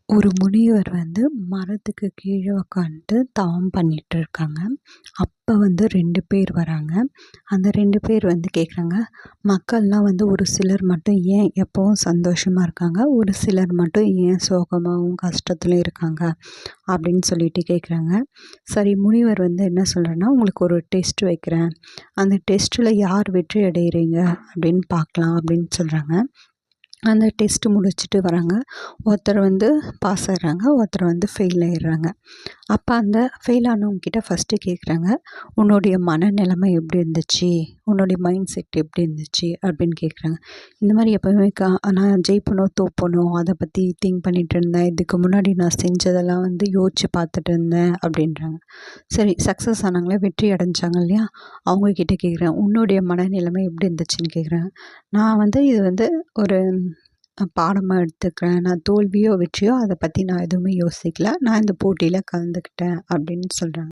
ஒரு முனிவர் மரத்துக்கு கீழே உட்காந்துட்டு தவம் பண்ணிட்டு இருக்காங்க. அப்போ 2 பேர் வராங்க. அந்த 2 பேர் கேட்குறாங்க, மக்கள்லாம் ஒரு சிலர் மட்டும் ஏன் எப்பவும் சந்தோஷமாக இருக்காங்க, ஒரு சிலர் மட்டும் ஏன் சோகமாகவும் கஷ்டத்துலையும் இருக்காங்க அப்படின்னு சொல்லிட்டு கேட்குறாங்க. சரி, முனிவர் என்ன சொல்கிறேன்னா, உங்களுக்கு ஒரு டெஸ்ட் வைக்கிறேன், அந்த டெஸ்ட்டில் யார் வெற்றி அடைகிறீங்க அப்படின்னு பார்க்கலாம் அப்படின்னு சொல்கிறாங்க. அந்த டெஸ்ட்டு முடிச்சுட்டு வராங்க. ஒருத்தர் பாஸ் ஆயிடுறாங்க, ஒருத்தர் ஃபெயில் ஆயிடுறாங்க. அப்போ அந்த ஃபெயில் ஆனவங்கக்கிட்ட ஃபஸ்ட்டு கேட்குறாங்க, உன்னுடைய மனநிலைமை எப்படி இருந்துச்சு, உன்னுடைய மைண்ட் செட் எப்படி இருந்துச்சு அப்படின்னு கேட்குறாங்க. இந்த மாதிரி எப்போவுமே நான் ஜெயிப்பனோ தோப்பனோ அதை பற்றி திங்க் பண்ணிகிட்டு இருந்தேன், இதுக்கு முன்னாடி நான் செஞ்சதெல்லாம் யோசித்து பார்த்துட்டு இருந்தேன் அப்படின்றாங்க. சரி, சக்ஸஸ் ஆனாங்களே, வெற்றி அடைஞ்சாங்க இல்லையா, அவங்கக்கிட்ட கேட்குறேன், உன்னுடைய மனநிலைமை எப்படி இருந்துச்சுன்னு கேட்குறேன். நான் இது ஒரு பாடமாக எடுத்துக்கிறேன், நான் தோல்வியோ வெற்றியோ அதை பற்றி நான் எதுவுமே யோசிக்கல, நான் இந்த போட்டியில் கலந்துக்கிட்டேன் அப்படின்னு சொல்கிறாங்க.